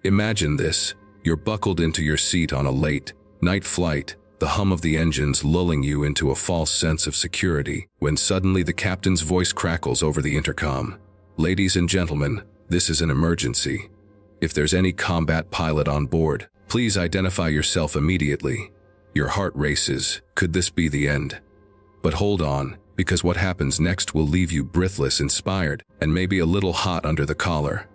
Imagine this. You're buckled into your seat on a late night flight, the hum of the engines lulling you into a false sense of security, when suddenly the captain's voice crackles over the intercom. Ladies and gentlemen, this is an emergency. If there's any combat pilot on board, please identify yourself immediately. Your heart races. Could this be the end? But hold on, because what happens next will leave you breathless, inspired, and maybe a little hot under the collar.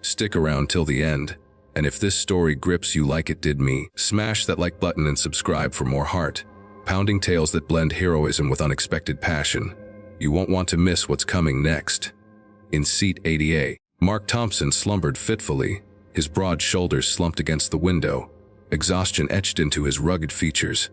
Stick around till the end, and if this story grips you like it did me, smash that like button and subscribe for more heart-pounding tales that blend heroism with unexpected passion. You won't want to miss what's coming next. In seat 80A, Mark Thompson slumbered fitfully, his broad shoulders slumped against the window, exhaustion etched into his rugged features.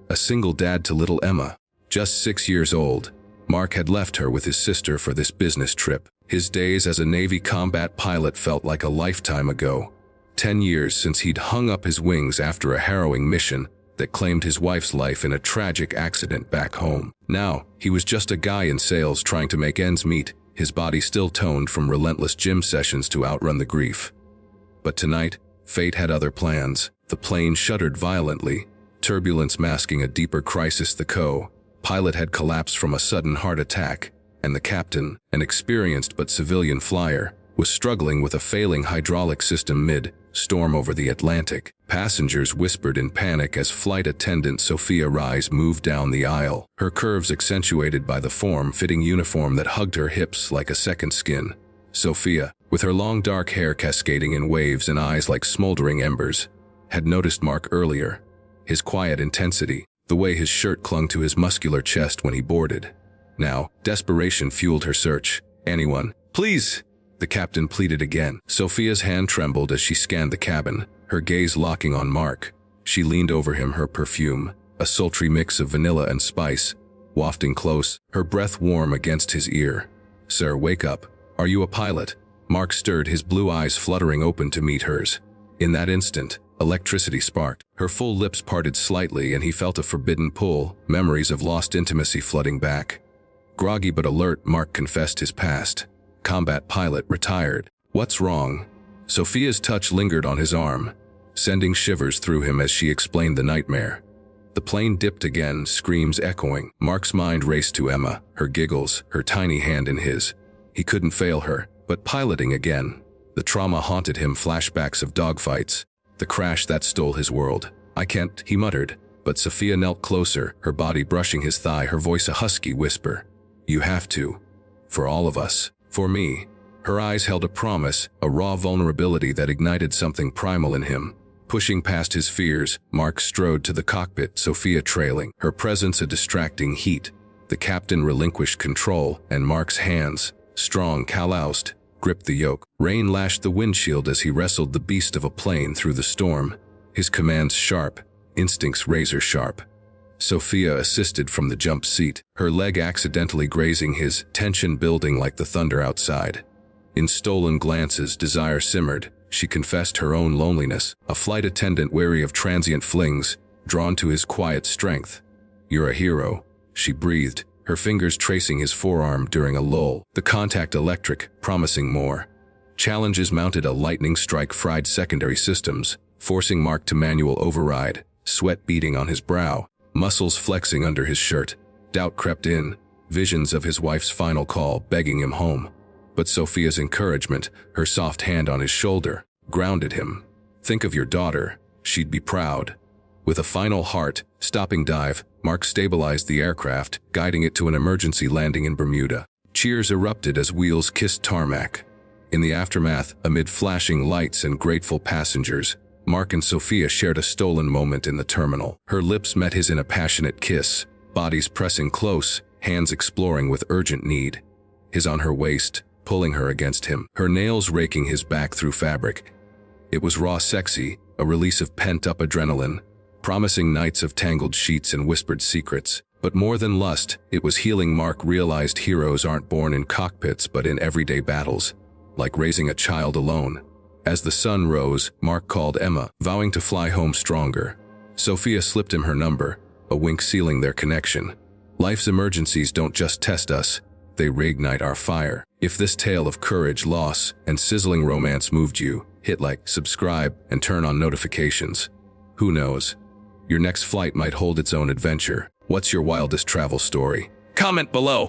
A single dad to little Emma, just 6 years old, Mark had left her with his sister for this business trip. His days as a Navy combat pilot felt like a lifetime ago. 10 years since he'd hung up his wings after a harrowing mission that claimed his wife's life in a tragic accident back home. Now, he was just a guy in sales trying to make ends meet, his body still toned from relentless gym sessions to outrun the grief. But tonight, fate had other plans. The plane shuddered violently, turbulence masking a deeper crisis. The co-pilot had collapsed from a sudden heart attack, and the captain, an experienced but civilian flyer, was struggling with a failing hydraulic system mid-storm over the Atlantic. Passengers whispered in panic as flight attendant Sophia moved down the aisle, her curves accentuated by the form-fitting uniform that hugged her hips like a second skin. Sophia, with her long dark hair cascading in waves and eyes like smoldering embers, had noticed Mark earlier. His quiet intensity, the way his shirt clung to his muscular chest when he boarded. Now, desperation fueled her search. "Anyone, please!" the captain pleaded again. Sophia's hand trembled as she scanned the cabin, her gaze locking on Mark. She leaned over him, her perfume, a sultry mix of vanilla and spice, wafting close, her breath warm against his ear. "Sir, wake up. Are you a pilot?" Mark stirred, his blue eyes fluttering open to meet hers. In that instant, electricity sparked. Her full lips parted slightly and he felt a forbidden pull, memories of lost intimacy flooding back. Groggy but alert, Mark confessed his past. Combat pilot, retired. "What's wrong?" Sophia's touch lingered on his arm, sending shivers through him as she explained the nightmare. The plane dipped again, screams echoing. Mark's mind raced to Emma, her giggles, her tiny hand in his. He couldn't fail her, but piloting again. The trauma haunted him, flashbacks of dogfights, the crash that stole his world. "I can't," he muttered, but Sophia knelt closer, her body brushing his thigh, her voice a husky whisper. "You have to. For all of us. For me." Her eyes held a promise, a raw vulnerability that ignited something primal in him. Pushing past his fears, Mark strode to the cockpit, Sophia trailing, her presence a distracting heat. The captain relinquished control, and Mark's hands, strong, calloused, gripped the yoke. Rain lashed the windshield as he wrestled the beast of a plane through the storm, his commands sharp, instincts razor-sharp. Sophia assisted from the jump seat, her leg accidentally grazing his, tension building like the thunder outside. In stolen glances, desire simmered. She confessed her own loneliness, a flight attendant wary of transient flings, drawn to his quiet strength. "You're a hero," she breathed, her fingers tracing his forearm during a lull. The contact electric, promising more. Challenges mounted, a lightning strike fried secondary systems, forcing Mark to manual override, sweat beading on his brow, muscles flexing under his shirt. Doubt crept in, visions of his wife's final call begging him home. But Sophia's encouragement, her soft hand on his shoulder, grounded him. "Think of your daughter. She'd be proud." With a final heart-stopping dive, Mark stabilized the aircraft, guiding it to an emergency landing in Bermuda. Cheers erupted as wheels kissed tarmac. In the aftermath, amid flashing lights and grateful passengers, Mark and Sophia shared a stolen moment in the terminal. Her lips met his in a passionate kiss, bodies pressing close, hands exploring with urgent need. His on her waist, pulling her against him, her nails raking his back through fabric. It was raw, sexy, a release of pent-up adrenaline, promising nights of tangled sheets and whispered secrets. But more than lust, it was healing. Mark realized heroes aren't born in cockpits but in everyday battles, like raising a child alone. As the sun rose, Mark called Emma, vowing to fly home stronger. Sophia slipped him her number, a wink sealing their connection. Life's emergencies don't just test us, they reignite our fire. If this tale of courage, loss, and sizzling romance moved you, hit like, subscribe, and turn on notifications. Who knows? Your next flight might hold its own adventure. What's your wildest travel story? Comment below!